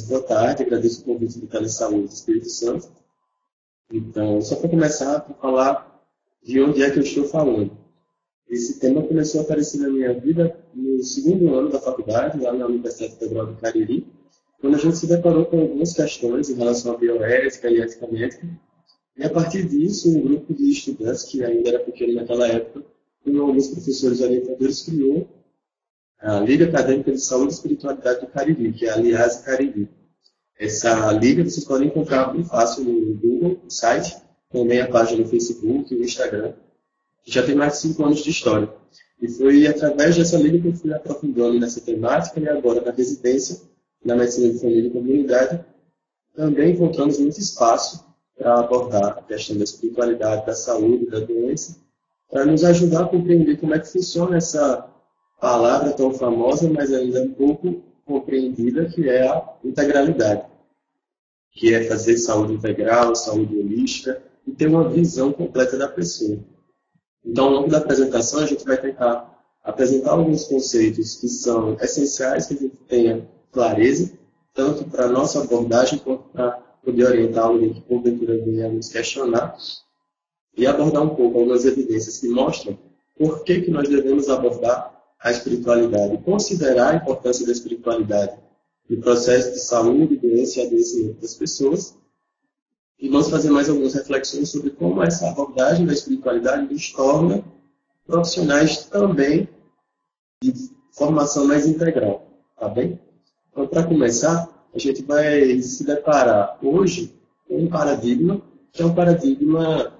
boa tarde, agradeço o convite do Telesaúde do Espírito Santo. Então, só para começar, para falar de onde é que eu estou falando. Esse tema começou a aparecer na minha vida no segundo ano da faculdade, lá na Universidade Federal do Cariri, quando a gente se deparou com algumas questões em relação à bioética e ética médica. E a partir disso, um grupo de estudantes, que ainda era pequeno naquela época, com alguns professores orientadores, criou a Liga Acadêmica de Saúde e Espiritualidade do Cariri, que é a LIASE Cariri. Essa liga vocês podem encontrar bem fácil no Google, no site, também a página no Facebook e no Instagram, que já tem mais de 5 anos de história. E foi através dessa liga que eu fui aprofundando nessa temática, e agora na residência, na medicina de família e comunidade, também encontramos muito espaço para abordar a questão da espiritualidade, da saúde, da doença, para nos ajudar a compreender como é que funciona essa palavra tão famosa, mas ainda um pouco compreendida, que é a integralidade, que é fazer saúde integral, saúde holística, e ter uma visão completa da pessoa. Então, ao longo da apresentação, a gente vai tentar apresentar alguns conceitos que são essenciais que a gente tenha clareza, tanto para a nossa abordagem, quanto para poder orientar alguém que porventura venha a nos questionar, e abordar um pouco algumas evidências que mostram por que nós devemos abordar a espiritualidade, considerar a importância da espiritualidade no processo de saúde, doença e adoecimento das pessoas. E vamos fazer mais algumas reflexões sobre como essa abordagem da espiritualidade nos torna profissionais também de formação mais integral. Tá bem? Então, para começar, a gente vai se deparar hoje com um paradigma, que é um paradigma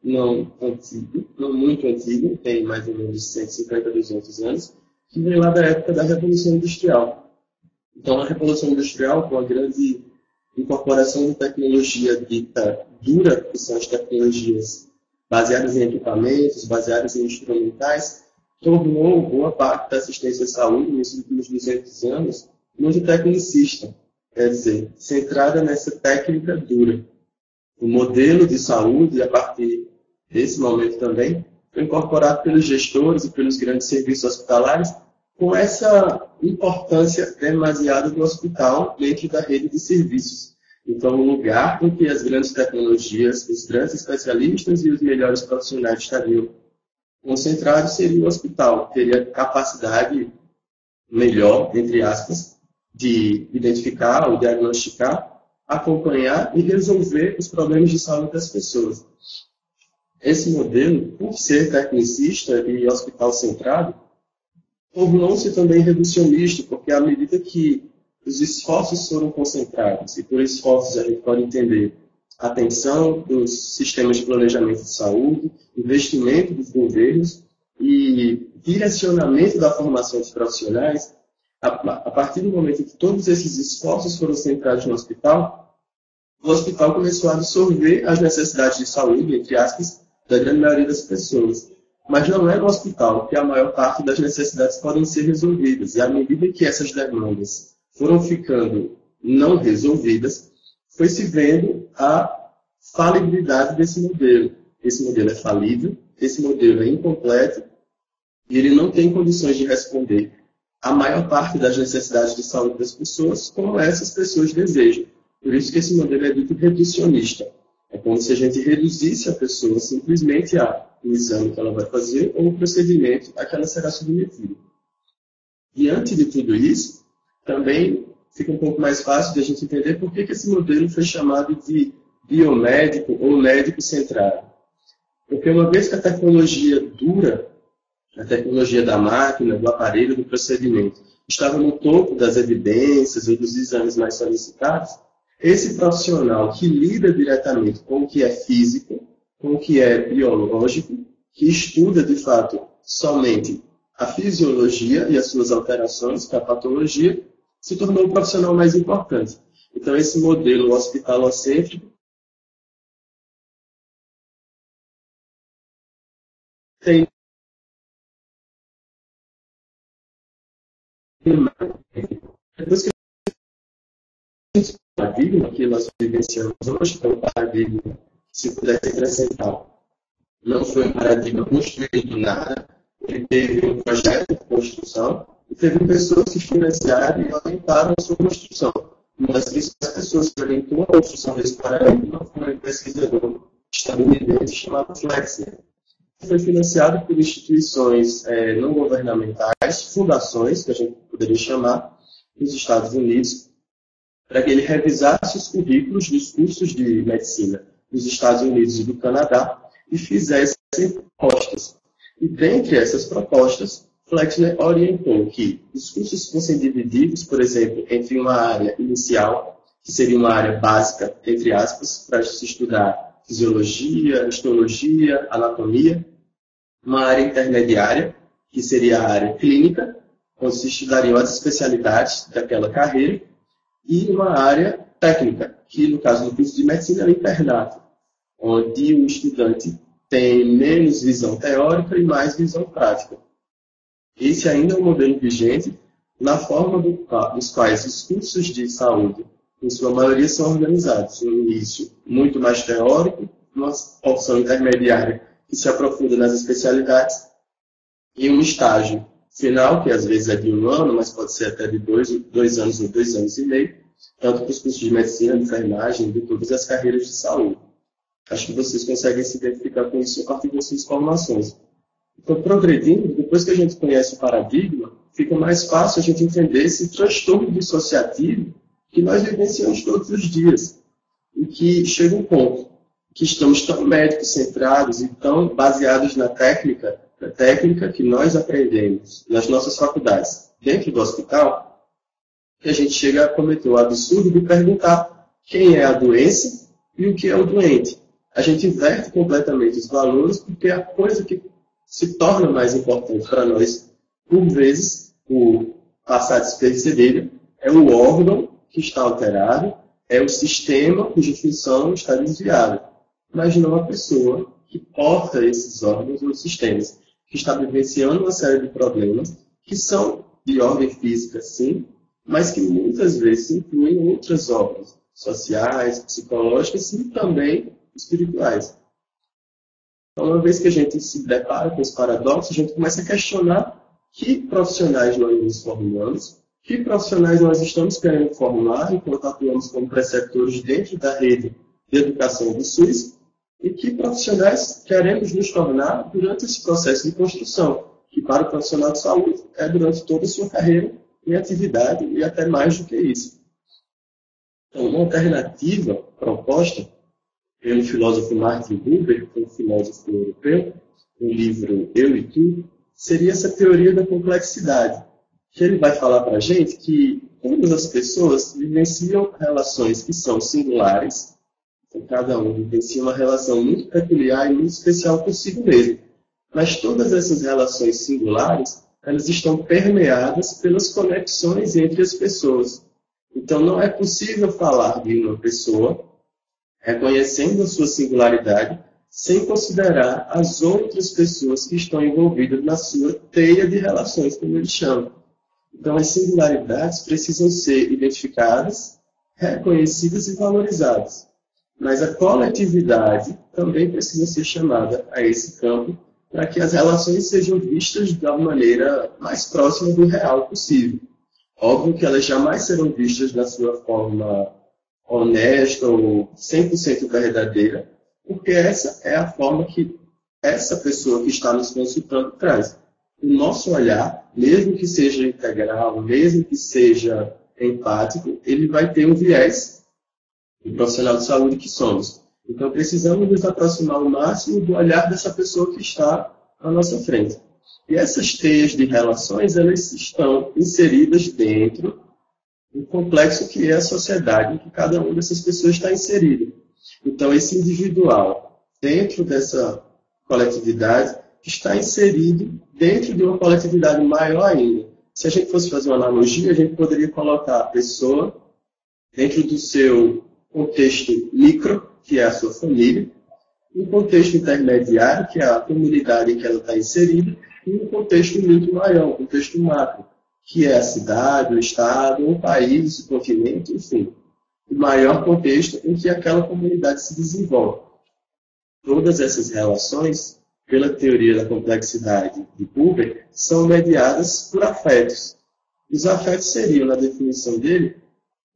não antigo, não muito antigo, tem mais ou menos 150, 200 anos, que vem lá da época da Revolução Industrial. Então, a Revolução Industrial, com a grande incorporação de tecnologia dita dura, que são as tecnologias baseadas em equipamentos, baseadas em instrumentais, tornou boa parte da assistência à saúde, nesses últimos 200 anos, muito tecnicista, quer dizer, centrada nessa técnica dura. O modelo de saúde, a partir desse momento também, foi incorporado pelos gestores e pelos grandes serviços hospitalares, com essa importância demasiada do hospital dentro da rede de serviços. Então, o lugar em que as grandes tecnologias, os grandes especialistas e os melhores profissionais estariam concentrados seria o hospital. Teria capacidade melhor, entre aspas, de identificar ou diagnosticar, acompanhar e resolver os problemas de saúde das pessoas. Esse modelo, por ser tecnicista e hospital centrado, tornou-se também reducionista, porque à medida que os esforços foram concentrados, e por esforços a gente pode entender atenção dos sistemas de planejamento de saúde, investimento dos governos e direcionamento da formação dos profissionais, a partir do momento em que todos esses esforços foram centrados no hospital, o hospital começou a absorver as necessidades de saúde, entre aspas, da grande maioria das pessoas. Mas não é no hospital que a maior parte das necessidades podem ser resolvidas. E à medida que essas demandas foram ficando não resolvidas, foi se vendo a falibilidade desse modelo. Esse modelo é falível, esse modelo é incompleto, e ele não tem condições de responder a maior parte das necessidades de saúde das pessoas, como essas pessoas desejam. Por isso que esse modelo é dito reducionista. É como se a gente reduzisse a pessoa simplesmente a um exame que ela vai fazer ou um procedimento a que ela será submetida. Diante de tudo isso, também fica um pouco mais fácil de a gente entender por que esse modelo foi chamado de biomédico ou médico centrado. Porque uma vez que a tecnologia dura, a tecnologia da máquina, do aparelho, do procedimento, estava no topo das evidências ou dos exames mais solicitados, esse profissional que lida diretamente com o que é físico, com o que é biológico, que estuda de fato somente a fisiologia e as suas alterações, que é a patologia, se tornou o profissional mais importante. Então, esse modelo hospitalocêntrico tem depois que o paradigma que nós vivenciamos hoje, que é um paradigma que, se pudesse acrescentar, não foi um paradigma construído do nada, ele teve um projeto de construção e teve pessoas que financiaram e orientaram a sua construção. Uma das principais pessoas que orientou a construção desse paradigma foi um pesquisador estadunidense chamado Flexner, que foi financiado por instituições não governamentais, fundações, que a gente poderia chamar, nos Estados Unidos, para que ele revisasse os currículos dos cursos de medicina dos Estados Unidos e do Canadá e fizesse propostas. E dentre essas propostas, Flexner orientou que os cursos fossem divididos, por exemplo, entre uma área inicial, que seria uma área básica, entre aspas, para se estudar fisiologia, histologia, anatomia, uma área intermediária, que seria a área clínica, onde se estudariam as especialidades daquela carreira, e uma área técnica, que no caso do curso de medicina é o internato, onde o estudante tem menos visão teórica e mais visão prática. Esse ainda é um modelo vigente na forma dos quais os cursos de saúde, em sua maioria, são organizados. Um início muito mais teórico, uma porção intermediária que se aprofunda nas especialidades, e um estágio final, que às vezes é de 1 ano, mas pode ser até de 2 anos ou 2 anos e meio, tanto para os cursos de medicina, de enfermagem, de todas as carreiras de saúde. Acho que vocês conseguem se identificar com isso a partir dessas formações. Então, progredindo, depois que a gente conhece o paradigma, fica mais fácil a gente entender esse transtorno dissociativo que nós vivenciamos todos os dias. E que chega um ponto que estamos tão médico-centrados e tão baseados na técnica que nós aprendemos nas nossas faculdades, dentro do hospital, que a gente chega a cometer o absurdo de perguntar quem é a doença e o que é o doente. A gente inverte completamente os valores porque a coisa que se torna mais importante para nós, por vezes, por passar despercebida, é o órgão que está alterado, é o sistema cuja função está desviada, mas não a pessoa que porta esses órgãos ou sistemas, que está vivenciando uma série de problemas que são de ordem física, sim, mas que muitas vezes incluem outras ordens sociais, psicológicas e também espirituais. Então, uma vez que a gente se depara com esse paradoxo, a gente começa a questionar que profissionais nós nos formamos, que profissionais nós estamos querendo formar enquanto atuamos como preceptores dentro da rede de educação do SUS e que profissionais queremos nos tornar durante esse processo de construção, que para o profissional de saúde é durante toda a sua carreira em atividade e até mais do que isso. Então, uma alternativa proposta pelo filósofo Martin Buber, que é um filósofo europeu, no livro Eu e Tu, seria essa teoria da complexidade, que ele vai falar para a gente que todas as pessoas vivenciam relações que são singulares, então cada um vivencia uma relação muito peculiar e muito especial consigo mesmo. Mas todas essas relações singulares, elas estão permeadas pelas conexões entre as pessoas. Então não é possível falar de uma pessoa reconhecendo a sua singularidade, sem considerar as outras pessoas que estão envolvidas na sua teia de relações, como ele chama. Então, as singularidades precisam ser identificadas, reconhecidas e valorizadas. Mas a coletividade também precisa ser chamada a esse campo para que as relações sejam vistas da maneira mais próxima do real possível. Óbvio que elas jamais serão vistas na sua forma honesta ou 100% verdadeira, porque essa é a forma que essa pessoa que está nos consultando traz. O nosso olhar, mesmo que seja integral, mesmo que seja empático, ele vai ter um viés do profissional de saúde que somos. Então, precisamos nos aproximar ao máximo do olhar dessa pessoa que está à nossa frente. E essas teias de relações, elas estão inseridas dentro o complexo que é a sociedade em que cada uma dessas pessoas está inserido. Então, esse individual, dentro dessa coletividade, está inserido dentro de uma coletividade maior ainda. Se a gente fosse fazer uma analogia, a gente poderia colocar a pessoa dentro do seu contexto micro, que é a sua família, um contexto intermediário, que é a comunidade em que ela está inserida, e um contexto muito maior, um contexto macro, que é a cidade, o estado, o país, o continente, enfim. O maior contexto em que aquela comunidade se desenvolve. Todas essas relações, pela teoria da complexidade de Buber, são mediadas por afetos. Os afetos seriam, na definição dele,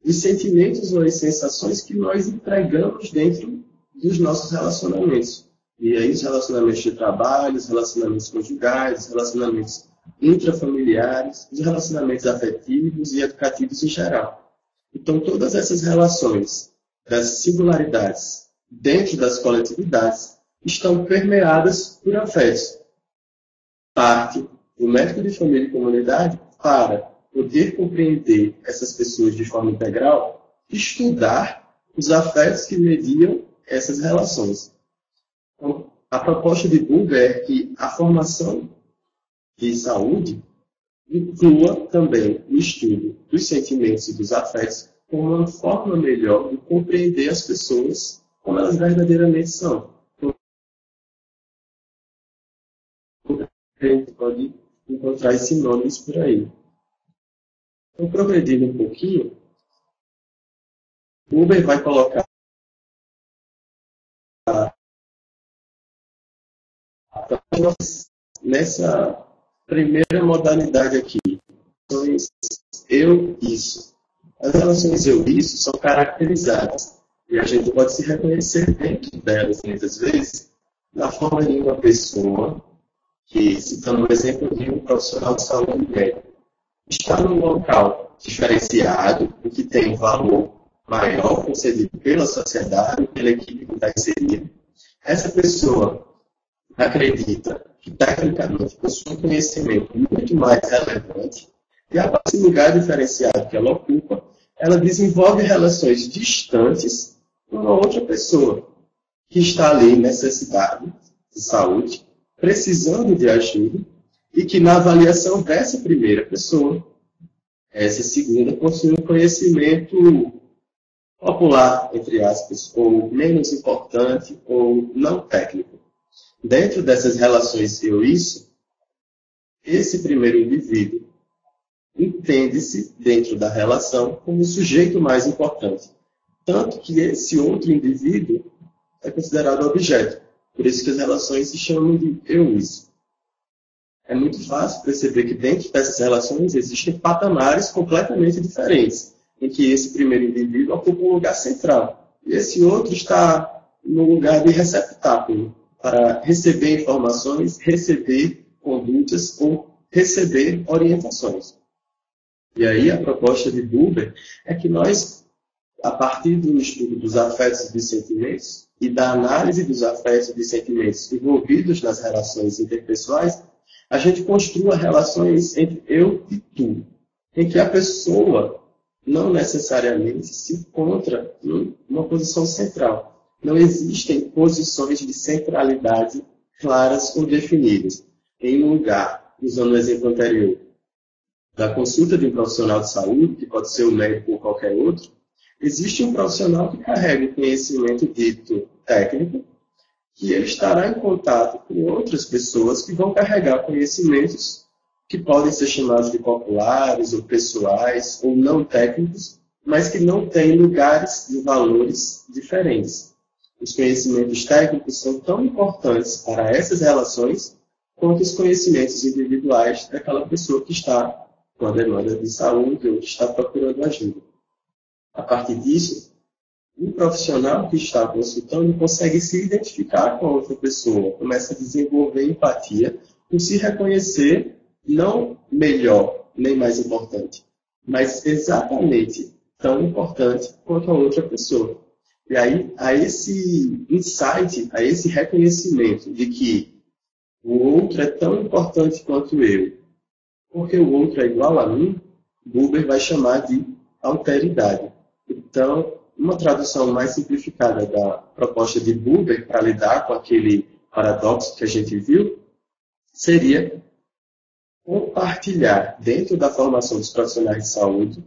os sentimentos ou as sensações que nós entregamos dentro dos nossos relacionamentos. E aí os relacionamentos de trabalho, os relacionamentos conjugais, os relacionamentos intrafamiliares, os relacionamentos afetivos e educativos em geral. Então, todas essas relações das singularidades dentro das coletividades estão permeadas por afetos. Parte do método de família e comunidade para poder compreender essas pessoas de forma integral, estudar os afetos que mediam essas relações. Então, a proposta de Buber é que a formação de saúde inclua também o estudo dos sentimentos e dos afetos como uma forma melhor de compreender as pessoas como elas verdadeiramente são. A gente pode encontrar esses sinônimos por aí. Então, progredindo um pouquinho, Buber vai colocar nessa primeira modalidade aqui, relações eu-isso. As relações eu-isso são caracterizadas e a gente pode se reconhecer dentro delas, muitas vezes, na forma de uma pessoa que, citando um exemplo de um profissional de saúde médico, está num local diferenciado, o que tem um valor maior concedido pela sociedade, pela equipe que está inserida. Essa pessoa acredita que, tecnicamente, possui um conhecimento muito mais relevante e, a partir do lugar diferenciado que ela ocupa, ela desenvolve relações distantes com uma outra pessoa que está ali em necessidade de saúde, precisando de ajuda, e que na avaliação dessa primeira pessoa, essa segunda possui um conhecimento popular, entre aspas, ou menos importante, ou não técnico. Dentro dessas relações eu-isso, esse primeiro indivíduo entende-se dentro da relação como o sujeito mais importante, tanto que esse outro indivíduo é considerado objeto. Por isso que as relações se chamam de eu-isso. É muito fácil perceber que dentro dessas relações existem patamares completamente diferentes, em que esse primeiro indivíduo ocupa um lugar central, e esse outro está no lugar de receptáculo, para receber informações, receber condutas ou receber orientações. E aí a proposta de Buber é que nós, a partir do estudo dos afetos e dos sentimentos e da análise dos afetos e dos sentimentos envolvidos nas relações interpessoais, a gente construa relações entre eu e tu, em que a pessoa não necessariamente se encontra numa posição central. Não existem posições de centralidade claras ou definidas. Em um lugar, usando o exemplo anterior, da consulta de um profissional de saúde, que pode ser o médico ou qualquer outro, existe um profissional que carrega o conhecimento dito técnico, que ele estará em contato com outras pessoas que vão carregar conhecimentos que podem ser chamados de populares ou pessoais ou não técnicos, mas que não têm lugares e valores diferentes. Os conhecimentos técnicos são tão importantes para essas relações quanto os conhecimentos individuais daquela pessoa que está com a demanda de saúde ou que está procurando ajuda. A partir disso, o profissional que está consultando consegue se identificar com a outra pessoa, começa a desenvolver empatia e se reconhecer não melhor nem mais importante, mas exatamente tão importante quanto a outra pessoa. E aí, a esse insight, a esse reconhecimento de que o outro é tão importante quanto eu, porque o outro é igual a mim, Buber vai chamar de alteridade. Então, uma tradução mais simplificada da proposta de Buber para lidar com aquele paradoxo que a gente viu seria compartilhar, dentro da formação dos profissionais de saúde,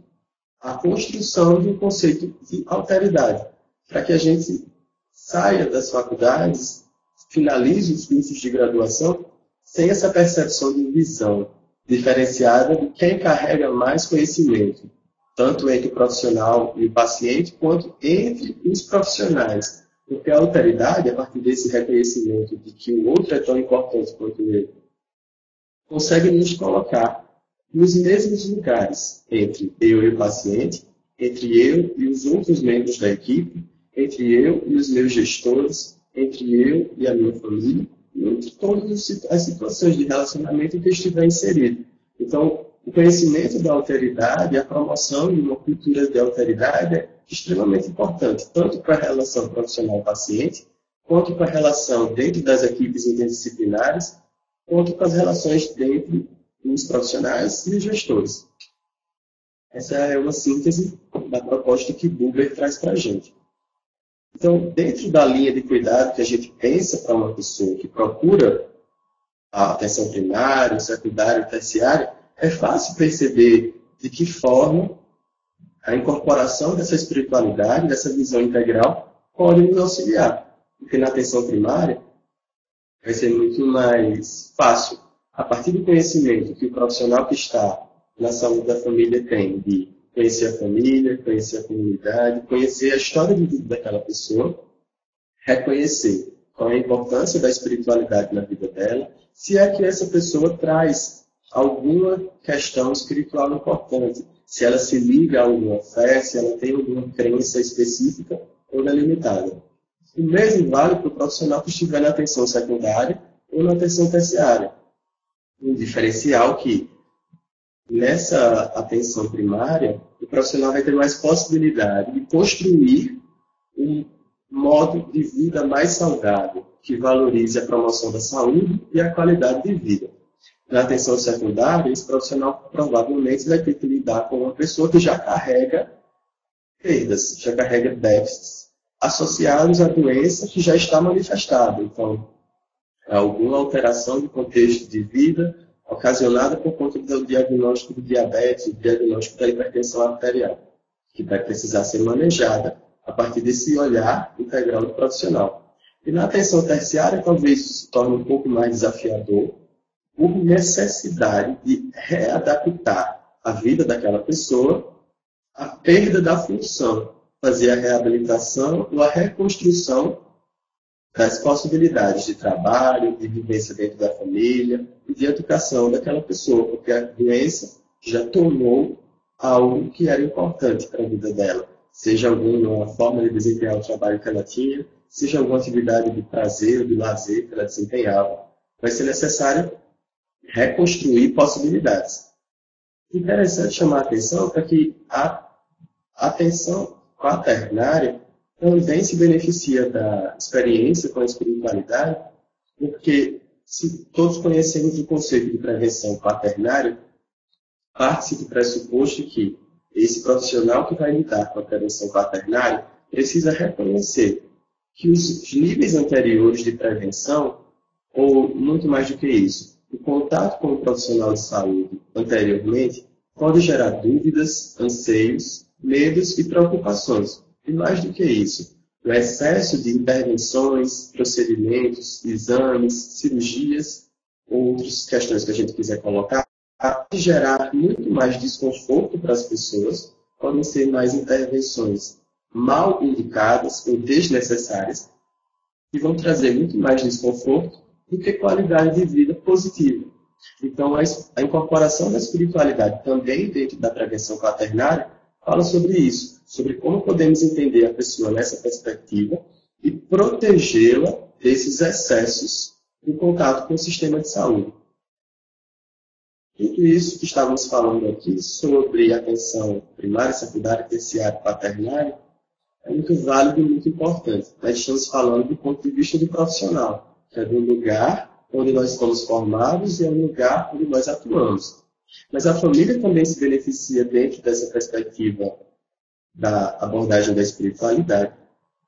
a construção de um conceito de alteridade, para que a gente saia das faculdades, finalize os cursos de graduação sem essa percepção de visão diferenciada de quem carrega mais conhecimento, tanto entre o profissional e o paciente, quanto entre os profissionais. Porque a alteridade, a partir desse reconhecimento de que o outro é tão importante quanto eu, consegue nos colocar nos mesmos lugares entre eu e o paciente, entre eu e os outros membros da equipe, entre eu e os meus gestores, entre eu e a minha família, e entre todas as situações de relacionamento que eu estiver inserido. Então, o conhecimento da alteridade, a promoção de uma cultura de alteridade é extremamente importante, tanto para a relação profissional-paciente, quanto para a relação dentro das equipes interdisciplinares, quanto para as relações dentro dos profissionais e os gestores. Essa é uma síntese da proposta que Buber traz para a gente. Então, dentro da linha de cuidado que a gente pensa para uma pessoa que procura a atenção primária, secundária e terciária, é fácil perceber de que forma a incorporação dessa espiritualidade, dessa visão integral, pode nos auxiliar. Porque na atenção primária vai ser muito mais fácil, a partir do conhecimento que o profissional que está na saúde da família tem, de conhecer a família, conhecer a comunidade, conhecer a história de vida daquela pessoa, reconhecer qual é a importância da espiritualidade na vida dela, se é que essa pessoa traz alguma questão espiritual importante, se ela se liga a alguma fé, se ela tem alguma crença específica ou delimitada. O mesmo vale para o profissional que estiver na atenção secundária ou na atenção terciária. Um diferencial que, nessa atenção primária, o profissional vai ter mais possibilidade de construir um modo de vida mais saudável, que valorize a promoção da saúde e a qualidade de vida. Na atenção secundária, esse profissional provavelmente vai ter que lidar com uma pessoa que já carrega perdas, já carrega déficits, associados à doença que já está manifestada. Então, alguma alteração do contexto de vida ocasionada por conta do diagnóstico do diabetes, do diagnóstico da hipertensão arterial, que vai precisar ser manejada a partir desse olhar integral do profissional. E na atenção terciária, talvez isso se torne um pouco mais desafiador, por necessidade de readaptar a vida daquela pessoa à perda da função, fazer a reabilitação ou a reconstrução das possibilidades de trabalho, de vivência dentro da família e de educação daquela pessoa, porque a doença já tomou algo que era importante para a vida dela, seja alguma forma de desempenhar o trabalho que ela tinha, seja alguma atividade de prazer ou de lazer que ela desempenhava. Vai ser necessário reconstruir possibilidades. Interessante chamar a atenção para que a atenção quaternária também se beneficia da experiência com a espiritualidade, porque se todos conhecemos o conceito de prevenção quaternária, parte-se do pressuposto que esse profissional que vai lidar com a prevenção quaternária precisa reconhecer que os níveis anteriores de prevenção, ou muito mais do que isso, o contato com o profissional de saúde anteriormente pode gerar dúvidas, anseios, medos e preocupações. E mais do que isso, o excesso de intervenções, procedimentos, exames, cirurgias, outras questões que a gente quiser colocar, pode gerar muito mais desconforto para as pessoas, podem ser mais intervenções mal indicadas ou desnecessárias, que vão trazer muito mais desconforto do que qualidade de vida positiva. Então, a incorporação da espiritualidade também dentro da prevenção quaternária fala sobre isso, sobre como podemos entender a pessoa nessa perspectiva e protegê-la desses excessos em contato com o sistema de saúde. Tudo isso que estávamos falando aqui sobre atenção primária, secundária, terciária e quaternária é muito válido e muito importante. Nós estamos falando do ponto de vista do profissional, que é do lugar onde nós fomos formados e é o lugar onde nós atuamos. Mas a família também se beneficia dentro dessa perspectiva da abordagem da espiritualidade.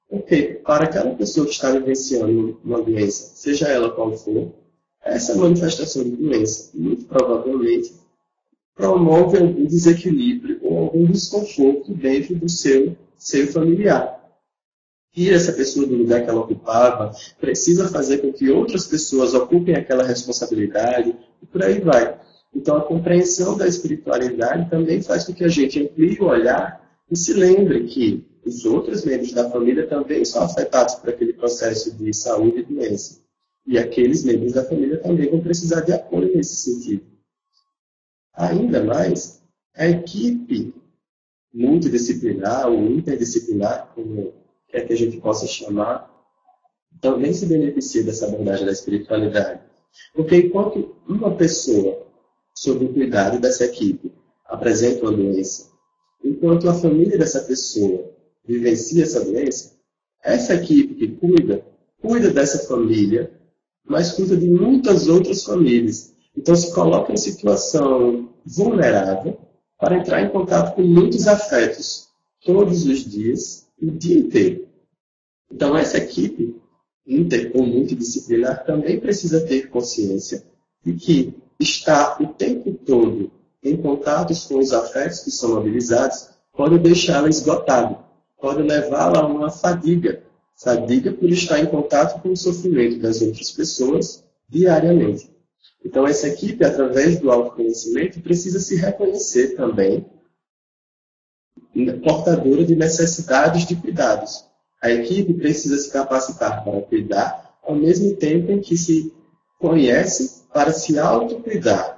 Porque para aquela pessoa que está vivenciando uma doença, seja ela qual for, essa manifestação de doença, muito provavelmente, promove algum desequilíbrio ou algum desconforto dentro do seu seio familiar. E essa pessoa do lugar que ela ocupava precisa fazer com que outras pessoas ocupem aquela responsabilidade e por aí vai. Então, a compreensão da espiritualidade também faz com que a gente amplie o olhar e se lembre que os outros membros da família também são afetados por aquele processo de saúde e doença. E aqueles membros da família também vão precisar de apoio nesse sentido. Ainda mais, a equipe multidisciplinar ou interdisciplinar, como quer que a gente possa chamar, também se beneficia dessa abordagem da espiritualidade. Porque enquanto uma pessoa, sob o cuidado dessa equipe, apresenta uma doença, enquanto a família dessa pessoa vivencia essa doença, essa equipe que cuida dessa família, mas cuida de muitas outras famílias. Então se coloca em situação vulnerável para entrar em contato com muitos afetos todos os dias, o dia inteiro. Então essa equipe inter ou multidisciplinar também precisa ter consciência de que estar o tempo todo em contatos com os afetos que são mobilizados pode deixá-la esgotada, pode levá-la a uma fadiga por estar em contato com o sofrimento das outras pessoas diariamente. Então essa equipe, através do autoconhecimento, precisa se reconhecer também portadora de necessidades de cuidados. A equipe precisa se capacitar para cuidar, ao mesmo tempo em que se conhece para se autocuidar.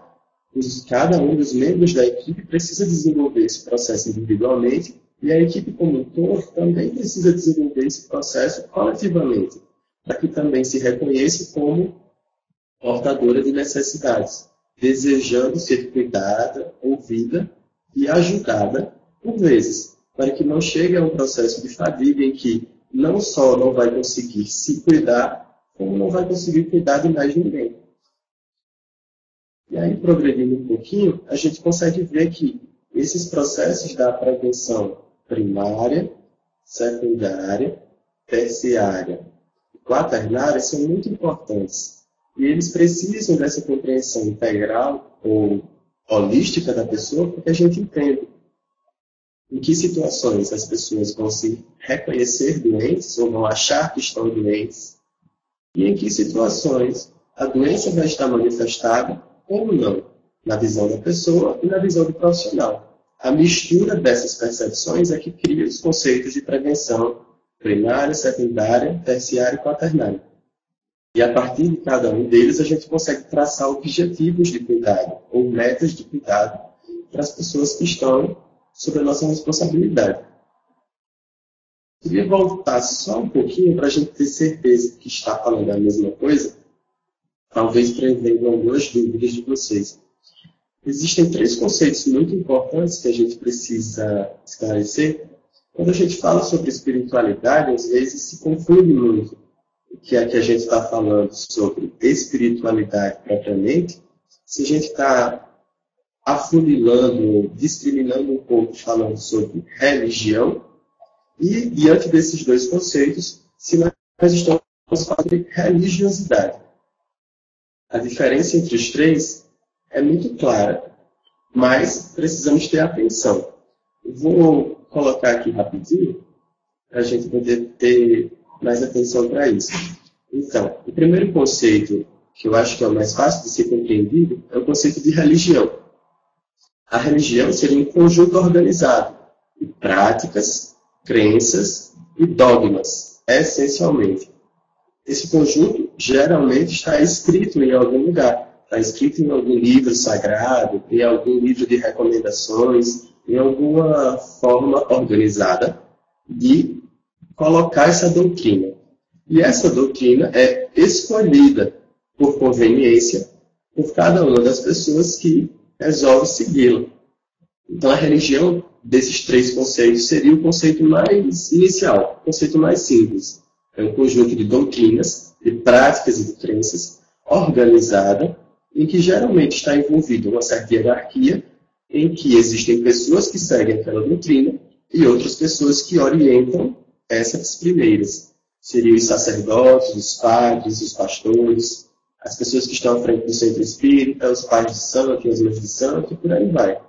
Cada um dos membros da equipe precisa desenvolver esse processo individualmente e a equipe como um todo também precisa desenvolver esse processo coletivamente, para que também se reconheça como portadora de necessidades, desejando ser cuidada, ouvida e ajudada por vezes, para que não chegue a um processo de fadiga em que não só não vai conseguir se cuidar, como não vai conseguir cuidar de mais ninguém. E aí, progredindo um pouquinho, a gente consegue ver que esses processos da prevenção primária, secundária, terciária e quaternária são muito importantes. E eles precisam dessa compreensão integral ou holística da pessoa, porque a gente entende em que situações as pessoas vão se reconhecer doentes ou vão achar que estão doentes, e em que situações a doença vai estar manifestada ou não, na visão da pessoa e na visão do profissional. A mistura dessas percepções é que cria os conceitos de prevenção primária, secundária, terciária e quaternária. E a partir de cada um deles, a gente consegue traçar objetivos de cuidado ou metas de cuidado para as pessoas que estão sob a nossa responsabilidade. Queria voltar só um pouquinho para a gente ter certeza que está falando a mesma coisa, talvez prevendo algumas dúvidas de vocês. Existem 3 conceitos muito importantes que a gente precisa esclarecer. Quando a gente fala sobre espiritualidade, às vezes se confunde muito o que é que a gente está falando sobre espiritualidade propriamente, se a gente está afunilando, discriminando um pouco, falando sobre religião, e diante desses 2 conceitos, se nós estamos falando de religiosidade. A diferença entre os 3 é muito clara, mas precisamos ter atenção. Eu vou colocar aqui rapidinho, para a gente poder ter mais atenção para isso. Então, o primeiro conceito, que eu acho que é o mais fácil de ser compreendido, é o conceito de religião. A religião seria um conjunto organizado de práticas, crenças e dogmas, essencialmente. Esse conjunto geralmente está escrito em algum lugar, está escrito em algum livro sagrado, em algum livro de recomendações, em alguma forma organizada de colocar essa doutrina. E essa doutrina é escolhida por conveniência por cada uma das pessoas que resolve segui-la. Então, a religião desses 3 conceitos seria o conceito mais inicial, o conceito mais simples. É um conjunto de doutrinas, de práticas e de crenças organizada, em que geralmente está envolvida uma certa hierarquia, em que existem pessoas que seguem aquela doutrina e outras pessoas que orientam essas primeiras. Seriam os sacerdotes, os padres, os pastores, as pessoas que estão à frente do centro espírita, os pais de santo e as mães de santo, e por aí vai.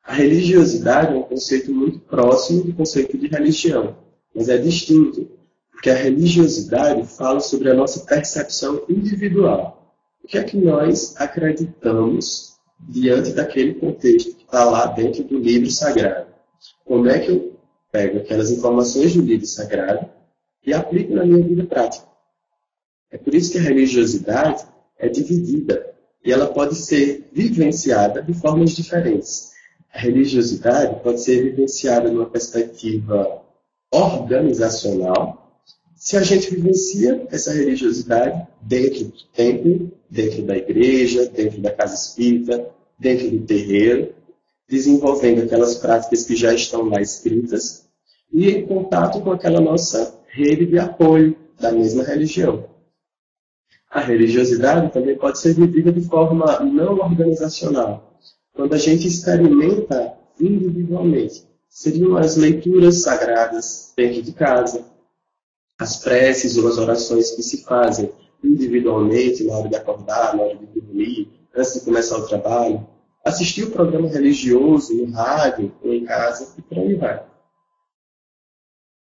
A religiosidade é um conceito muito próximo do conceito de religião, mas é distinto, porque a religiosidade fala sobre a nossa percepção individual. O que é que nós acreditamos diante daquele contexto que está lá dentro do livro sagrado? Como é que eu pego aquelas informações do livro sagrado e aplico na minha vida prática? É por isso que a religiosidade é dividida e ela pode ser vivenciada de formas diferentes. A religiosidade pode ser evidenciada numa perspectiva organizacional, se a gente vivencia essa religiosidade dentro do templo, dentro da igreja, dentro da casa espírita, dentro do terreiro, desenvolvendo aquelas práticas que já estão lá escritas e em contato com aquela nossa rede de apoio da mesma religião. A religiosidade também pode ser vivida de forma não organizacional, quando a gente experimenta individualmente. Seriam as leituras sagradas dentro de casa, as preces ou as orações que se fazem individualmente na hora de acordar, na hora de dormir, antes de começar o trabalho, assistir o programa religioso no rádio ou em casa e por aí vai.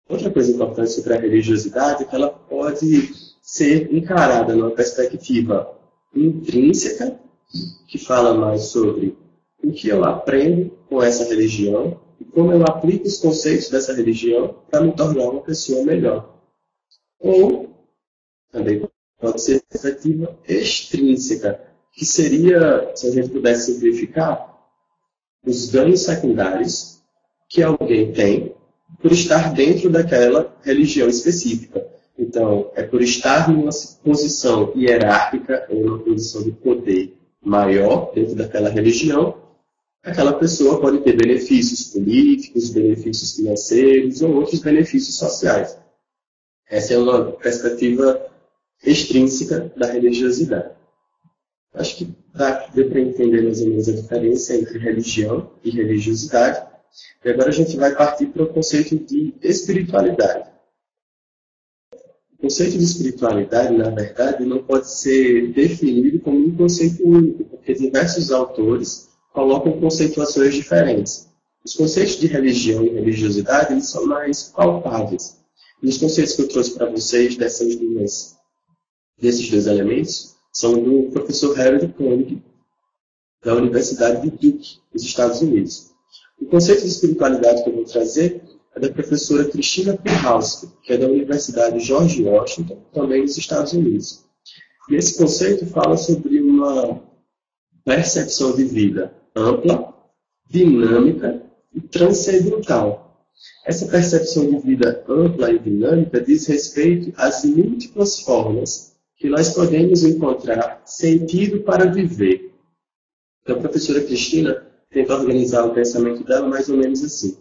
Outra coisa importante sobre a religiosidade é que ela pode ser encarada numa perspectiva intrínseca, que fala mais sobre o que eu aprendo com essa religião e como eu aplico os conceitos dessa religião para me tornar uma pessoa melhor. Ou também pode ser perspectiva extrínseca, que seria, se a gente pudesse simplificar, os ganhos secundários que alguém tem por estar dentro daquela religião específica. Então, é por estar numa posição hierárquica ou numa posição de poder maior dentro daquela religião, aquela pessoa pode ter benefícios políticos, benefícios financeiros ou outros benefícios sociais. Essa é uma perspectiva extrínseca da religiosidade. Acho que deu para entender mais ou menos a diferença entre religião e religiosidade. E agora a gente vai partir para o conceito de espiritualidade. O conceito de espiritualidade, na verdade, não pode ser definido como um conceito único, porque diversos autores colocam conceituações diferentes. Os conceitos de religião e religiosidade eles são mais palpáveis. E os conceitos que eu trouxe para vocês desses dois elementos são do professor Harold Koenig, da Universidade de Duke, nos Estados Unidos. O conceito de espiritualidade que eu vou trazer é da professora Christina Kurowski, que é da Universidade George Washington, também nos Estados Unidos. E esse conceito fala sobre uma percepção de vida ampla, dinâmica e transcendental. Essa percepção de vida ampla e dinâmica diz respeito às múltiplas formas que nós podemos encontrar sentido para viver. Então, a professora Cristina tenta organizar o pensamento dela mais ou menos assim.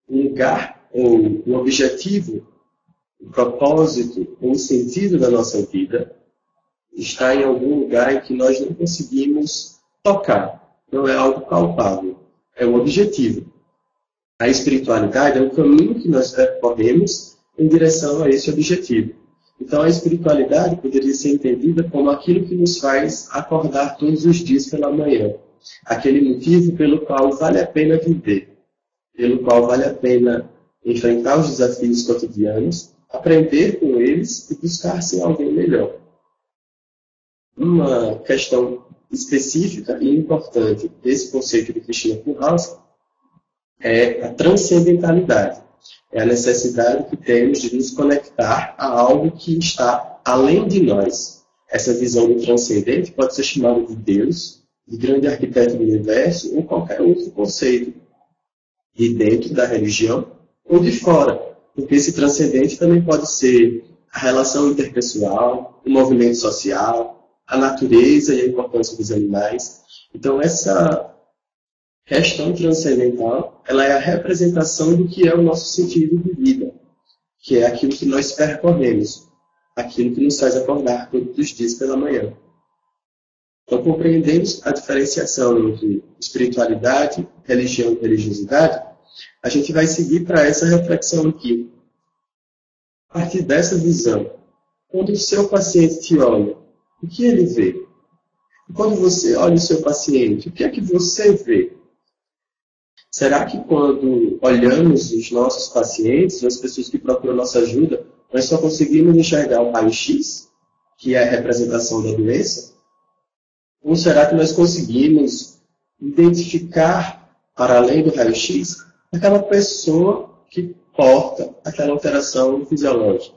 Um lugar, ou um objetivo, o propósito ou o sentido da nossa vida está em algum lugar em que nós não conseguimos tocar. Não é algo palpável. É um objetivo. A espiritualidade é o caminho que nós percorremos em direção a esse objetivo. Então, a espiritualidade poderia ser entendida como aquilo que nos faz acordar todos os dias pela manhã. Aquele motivo pelo qual vale a pena viver, pelo qual vale a pena enfrentar os desafios cotidianos, aprender com eles e buscar ser alguém melhor. Uma questão específica e importante desse conceito de Christina Kurowski é a transcendentalidade. É a necessidade que temos de nos conectar a algo que está além de nós. Essa visão do transcendente pode ser chamada de Deus, de grande arquiteto do universo ou qualquer outro conceito de dentro da religião ou de fora. Porque esse transcendente também pode ser a relação interpessoal, o movimento social, a natureza e a importância dos animais. Então, essa questão transcendental, ela é a representação do que é o nosso sentido de vida, que é aquilo que nós percorremos, aquilo que nos faz acordar todos os dias pela manhã. Então, compreendemos a diferenciação entre espiritualidade, religião e religiosidade, a gente vai seguir para essa reflexão aqui. A partir dessa visão, quando o seu paciente te olha, o que ele vê? E quando você olha o seu paciente, o que é que você vê? Será que quando olhamos os nossos pacientes, as pessoas que procuram nossa ajuda, nós só conseguimos enxergar o raio-x, que é a representação da doença? Ou será que nós conseguimos identificar, para além do raio-x, aquela pessoa que porta aquela alteração fisiológica,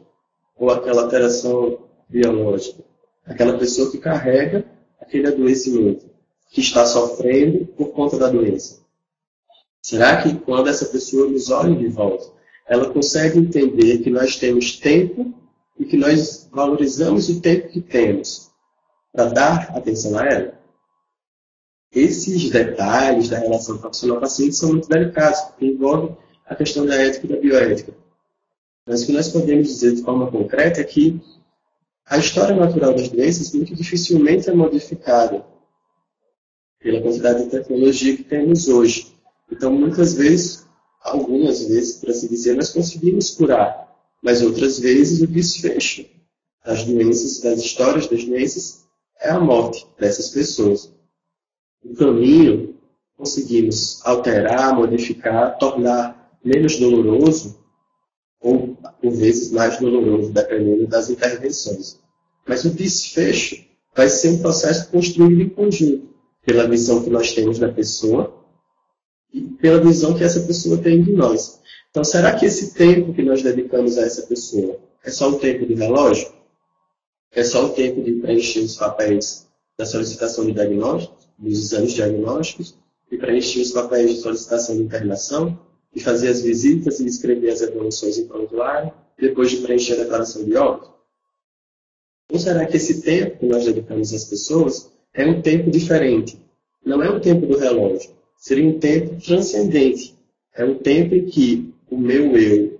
ou aquela alteração biológica, aquela pessoa que carrega aquele adoecimento? que está sofrendo por conta da doença? Será que quando essa pessoa nos olha de volta, ela consegue entender que nós temos tempo e que nós valorizamos o tempo que temos para dar atenção a ela? Esses detalhes da relação profissional-paciente são muito delicados, porque envolvem a questão da ética e da bioética. Mas o que nós podemos dizer de forma concreta é que a história natural das doenças muito dificilmente é modificada pela quantidade de tecnologia que temos hoje. Então, muitas vezes, algumas vezes, por assim dizer, nós conseguimos curar, mas outras vezes o desfecho das doenças, das histórias das doenças, é a morte dessas pessoas. No caminho, conseguimos alterar, modificar, tornar menos doloroso, ou por vezes mais doloroso, dependendo das intervenções. Mas o desfecho vai ser um processo construído em conjunto, pela visão que nós temos da pessoa e pela visão que essa pessoa tem de nós. Então, será que esse tempo que nós dedicamos a essa pessoa é só o tempo do relógio? É só o tempo de preencher os papéis da solicitação de diagnóstico, dos exames diagnósticos, de preencher os papéis de solicitação de internação, de fazer as visitas e escrever as evoluções em prontuário, depois de preencher a declaração de óbito? Ou será que esse tempo que nós dedicamos às pessoas é um tempo diferente? Não é o tempo do relógio. Seria um tempo transcendente. É um tempo em que o meu eu,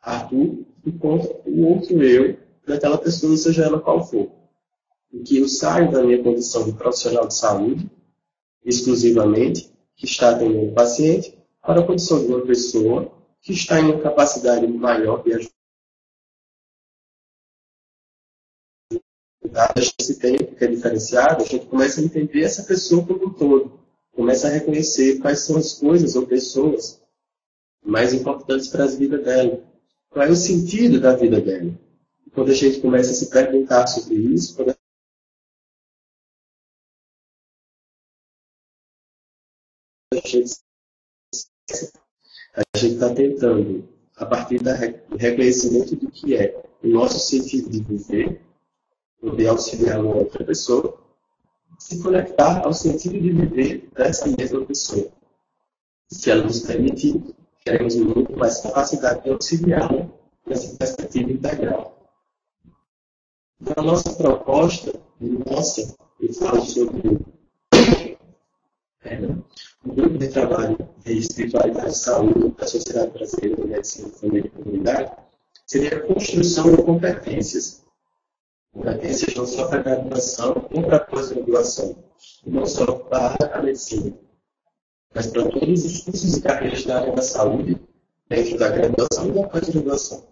Arthur, encontra o outro eu daquela pessoa, seja ela qual for. Em que eu saio da minha condição de profissional de saúde, exclusivamente, que está atendendo o paciente, para a condição de uma pessoa que está em uma capacidade maior de ajudar. Esse tempo que é diferenciado, a gente começa a entender essa pessoa como um todo. Começa a reconhecer quais são as coisas ou pessoas mais importantes para a vida dela. Qual é o sentido da vida dela? E quando a gente começa a se perguntar sobre isso, quando a gente está tentando, a partir do reconhecimento do que é o nosso sentido de viver, poder auxiliar uma outra pessoa, se conectar ao sentido de viver dessa mesma pessoa. Se ela nos permitir, teremos muito mais capacidade de auxiliá-la nessa perspectiva integral. Então, a nossa proposta, eu falo sobre o grupo de trabalho de espiritualidade e saúde da Sociedade Brasileira de Medicina, Família e Comunidade, seria a construção de competências. Competências não só para a graduação, como para a pós-graduação. Não só para a medicina, mas para todos os cursos e carreiras da área da saúde, dentro da graduação e da pós-graduação.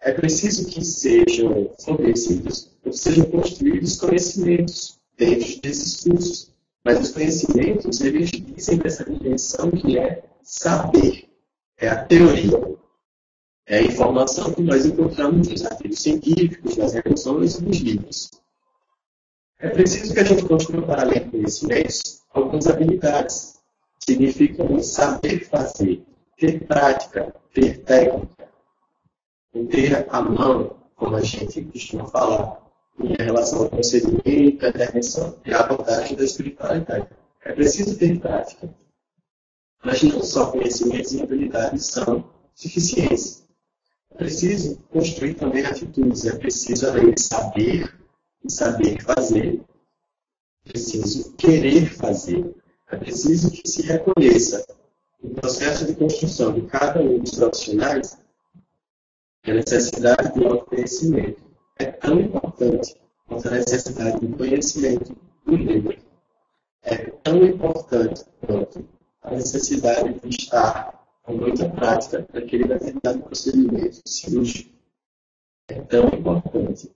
É preciso que sejam fornecidos, ou sejam construídos conhecimentos dentro desses cursos. Mas os conhecimentos, eles dizem dessa dimensão que é saber, é a teoria. É a informação que nós encontramos nos artigos científicos, nas revisões e nos livros. É preciso que a gente construa, para além de conhecimentos, algumas habilidades. Significa saber fazer, ter prática, ter técnica, ter a mão, como a gente costuma falar, em relação ao procedimento, a intervenção e a abordagem da espiritualidade. É preciso ter prática. Mas não só conhecimentos e habilidades são suficientes. É preciso construir também atitudes. É preciso, além de saber e saber fazer, é preciso querer fazer. É preciso que se reconheça no processo de construção de cada um dos profissionais a necessidade de autoconhecimento. É tão importante quanto a necessidade de conhecimento do livro. É tão importante quanto a necessidade de estar com muita prática naquele determinado procedimento cirúrgico. É tão importante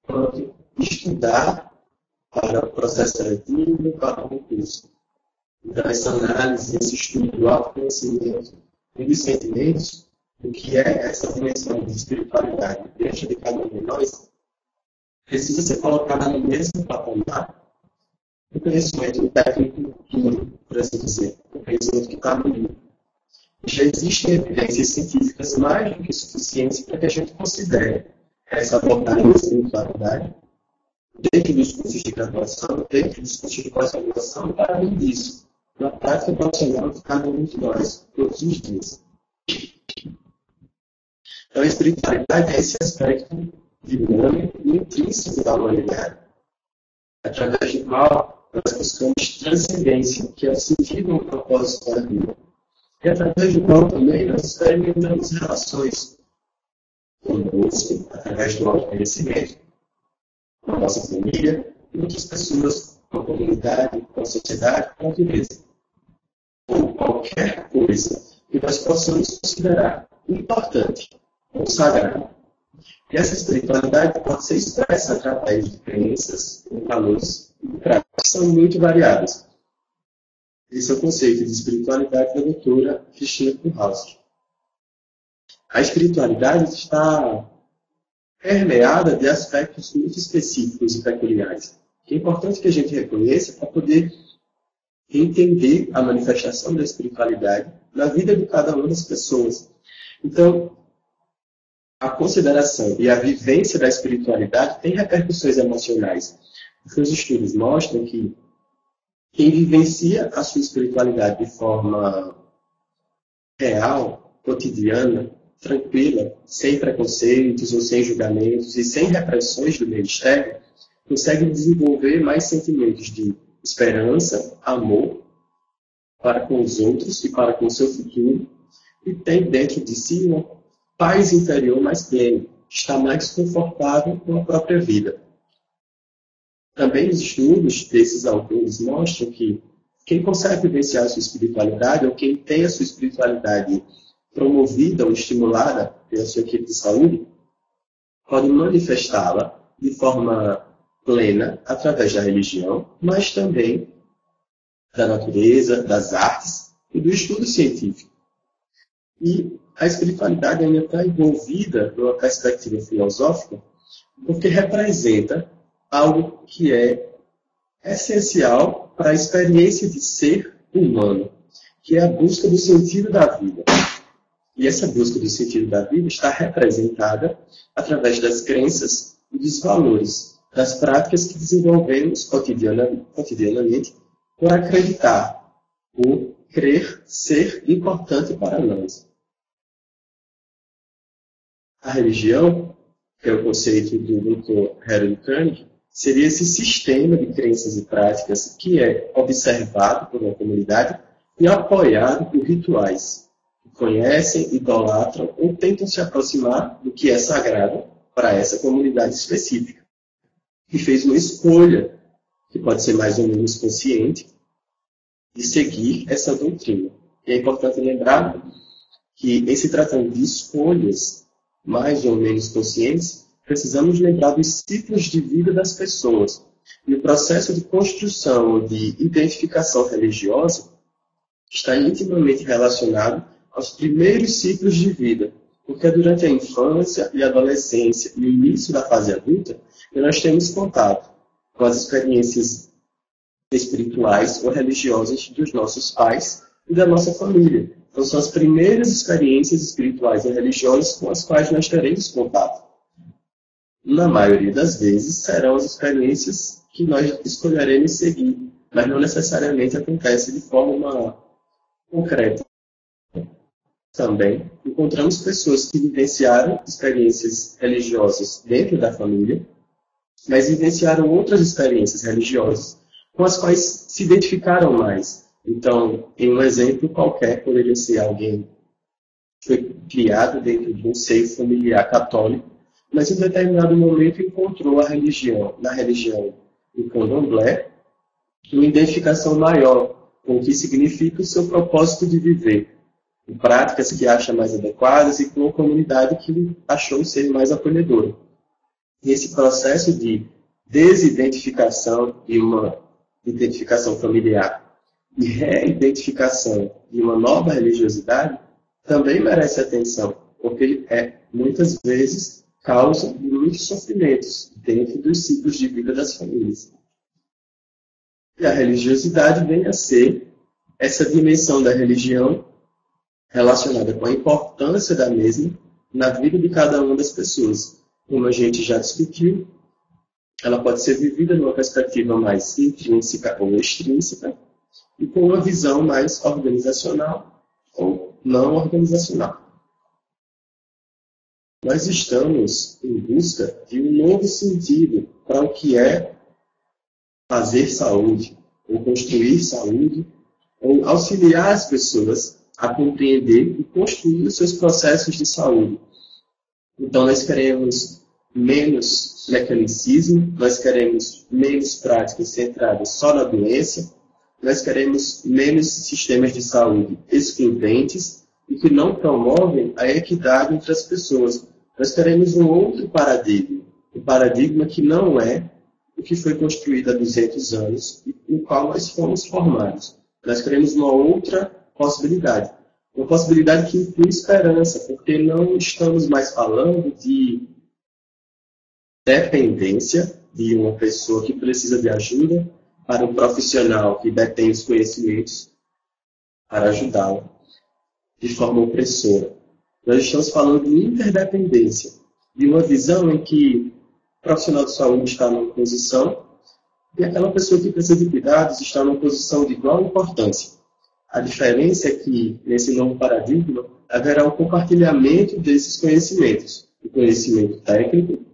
quanto estudar para o processo seletivo e para o concurso. Então, essa análise, esse estudo do autoconhecimento e dos sentimentos, o que é essa dimensão de espiritualidade dentro de cada um de nós, precisa ser colocada no mesmo patamar do conhecimento técnico puro, por assim dizer, o conhecimento que está no livro. Já existem evidências científicas mais do que suficientes para que a gente considere essa abordagem da espiritualidade dentro dos cursos de graduação, dentro dos cursos de pós-graduação, para além disso, na prática profissional de cada um de nós, todos os dias. Então, a espiritualidade é esse aspecto dinâmico e intrínseco da humanidade, através do qual nós buscamos transcendência, que é o sentido e o propósito da vida, e através do qual também nós experimentamos relações conosco, através do autoconhecimento, com a nossa família, e outras pessoas, com a comunidade, com a sociedade, com a natureza. Ou qualquer coisa que nós possamos considerar importante ou sagrado. E essa espiritualidade pode ser expressa através de crenças, valores e práticas que são muito variadas. Esse é o conceito de espiritualidade da doutora Cristina Kuhauski. A espiritualidade está permeada de aspectos muito específicos e peculiares, que é importante que a gente reconheça para poder entender a manifestação da espiritualidade na vida de cada uma das pessoas. Então, a consideração e a vivência da espiritualidade tem repercussões emocionais. Porque os estudos mostram que quem vivencia a sua espiritualidade de forma real, cotidiana, tranquila, sem preconceitos ou sem julgamentos e sem repressões do meio externo, consegue desenvolver mais sentimentos de esperança, amor para com os outros e para com o seu futuro, e tem dentro de si uma paz interior mais plena, está mais confortável com a própria vida. Também os estudos desses autores mostram que quem consegue vivenciar a sua espiritualidade, ou quem tem a sua espiritualidade promovida ou estimulada pela sua equipe de saúde, pode manifestá-la de forma plena através da religião, mas também da natureza, das artes e do estudo científico. E a espiritualidade ainda está envolvida numa perspectiva filosófica porque representa algo que é essencial para a experiência de ser humano, que é a busca do sentido da vida. E essa busca do sentido da vida está representada através das crenças e dos valores, das práticas que desenvolvemos cotidianamente por acreditar, por crer ser importante para nós. A religião, que é o conceito do Dr. Harold Koenig, seria esse sistema de crenças e práticas que é observado por uma comunidade e apoiado por rituais que conhecem, idolatram ou tentam se aproximar do que é sagrado para essa comunidade específica, que fez uma escolha, que pode ser mais ou menos consciente, de seguir essa doutrina. E é importante lembrar que, em se tratando de escolhas mais ou menos conscientes, precisamos lembrar dos ciclos de vida das pessoas. E o processo de construção ou de identificação religiosa está intimamente relacionado aos primeiros ciclos de vida, porque é durante a infância e a adolescência e o início da fase adulta que nós temos contato com as experiências espirituais ou religiosas dos nossos pais e da nossa família. Então, são as primeiras experiências espirituais e religiosas com as quais nós teremos contato. Na maioria das vezes, serão as experiências que nós escolheremos seguir, mas não necessariamente acontece de forma concreta. Também encontramos pessoas que vivenciaram experiências religiosas dentro da família, mas vivenciaram outras experiências religiosas com as quais se identificaram mais. Então, em um exemplo qualquer, poderia ser alguém que foi criado dentro de um seio familiar católico, mas em determinado momento encontrou na religião do candomblé, uma identificação maior com o que significa o seu propósito de viver, com práticas que acha mais adequadas e com uma comunidade que achou ser mais acolhedora. E esse processo de desidentificação e uma identificação familiar e reidentificação de uma nova religiosidade também merece atenção, porque muitas vezes causa muitos sofrimentos dentro dos ciclos de vida das famílias. E a religiosidade vem a ser essa dimensão da religião relacionada com a importância da mesma na vida de cada uma das pessoas. Como a gente já discutiu, ela pode ser vivida numa perspectiva mais intrínseca ou extrínseca e com uma visão mais organizacional ou não organizacional. Nós estamos em busca de um novo sentido para o que é fazer saúde, ou construir saúde, ou auxiliar as pessoas a compreender e construir os seus processos de saúde. Então, nós queremos menos mecanicismo, nós queremos menos práticas centradas só na doença, nós queremos menos sistemas de saúde excludentes e que não promovem a equidade entre as pessoas. Nós queremos um outro paradigma, um paradigma que não é o que foi construído há 200 anos e no qual nós fomos formados. Nós queremos uma outra possibilidade. Uma possibilidade que inclui esperança, porque não estamos mais falando de dependência de uma pessoa que precisa de ajuda para um profissional que detém os conhecimentos para ajudá-la de forma opressora. Nós estamos falando de interdependência, de uma visão em que o profissional de saúde está numa posição e aquela pessoa que precisa de cuidados está numa posição de igual importância. A diferença é que, nesse novo paradigma, haverá um compartilhamento desses conhecimentos, o conhecimento técnico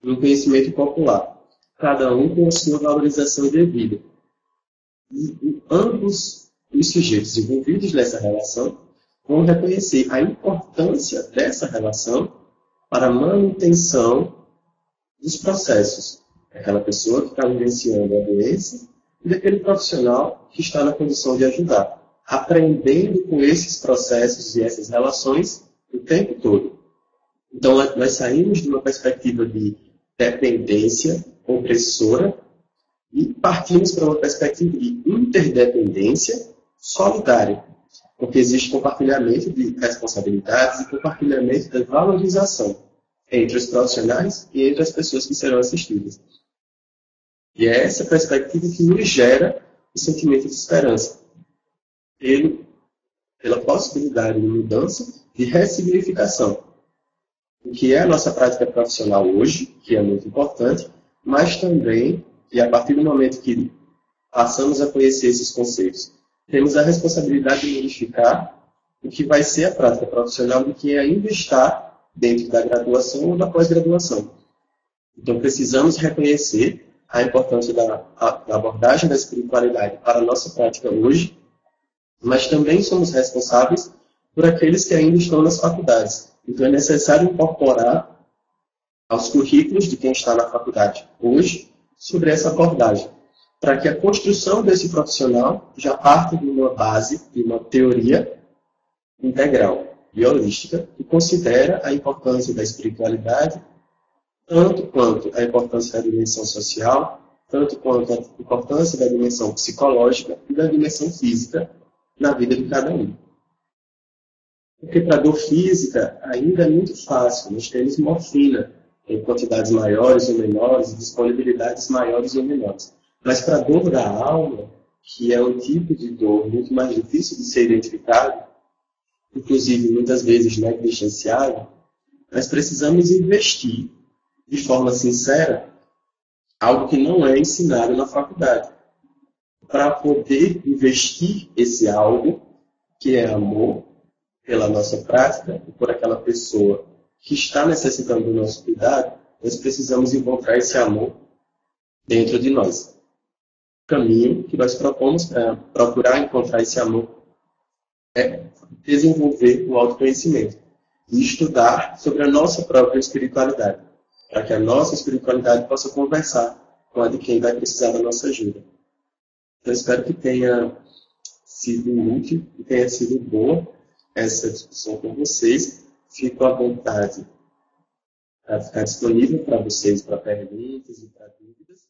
e o conhecimento popular, cada um com a sua valorização devida. E ambos os sujeitos envolvidos nessa relação vão reconhecer a importância dessa relação para a manutenção dos processos. Aquela pessoa que está vivenciando a doença e daquele profissional que está na condição de ajudar, aprendendo com esses processos e essas relações o tempo todo. Então, nós saímos de uma perspectiva de dependência opressora e partimos para uma perspectiva de interdependência solidária, porque existe compartilhamento de responsabilidades e compartilhamento da valorização entre os profissionais e entre as pessoas que serão assistidas. E é essa perspectiva que nos gera o sentimento de esperança, pela possibilidade de mudança, de ressignificação. O que é a nossa prática profissional hoje, que é muito importante, mas também, e a partir do momento que passamos a conhecer esses conceitos, temos a responsabilidade de modificar o que vai ser a prática profissional de quem ainda está dentro da graduação ou da pós-graduação. Então, precisamos reconhecer a importância da abordagem da espiritualidade para a nossa prática hoje, mas também somos responsáveis por aqueles que ainda estão nas faculdades. Então, é necessário incorporar aos currículos de quem está na faculdade hoje sobre essa abordagem, para que a construção desse profissional já parta de uma base, de uma teoria integral e holística, que considera a importância da espiritualidade, tanto quanto a importância da dimensão social, tanto quanto a importância da dimensão psicológica e da dimensão física na vida de cada um. Porque para a dor física ainda é muito fácil, nós temos morfina em quantidades maiores ou menores, disponibilidades maiores ou menores. Mas para a dor da alma, que é um tipo de dor muito mais difícil de ser identificado, inclusive muitas vezes negligenciado, nós precisamos investir de forma sincera algo que não é ensinado na faculdade, para poder investir esse algo, que é amor, pela nossa prática e por aquela pessoa que está necessitando do nosso cuidado, nós precisamos encontrar esse amor dentro de nós. O caminho que nós propomos para procurar encontrar esse amor é desenvolver o autoconhecimento e estudar sobre a nossa própria espiritualidade, para que a nossa espiritualidade possa conversar com a de quem vai precisar da nossa ajuda. Então, espero que tenha sido útil e tenha sido boa essa discussão com vocês. Fico à vontade para ficar disponível para vocês, para perguntas e para dúvidas.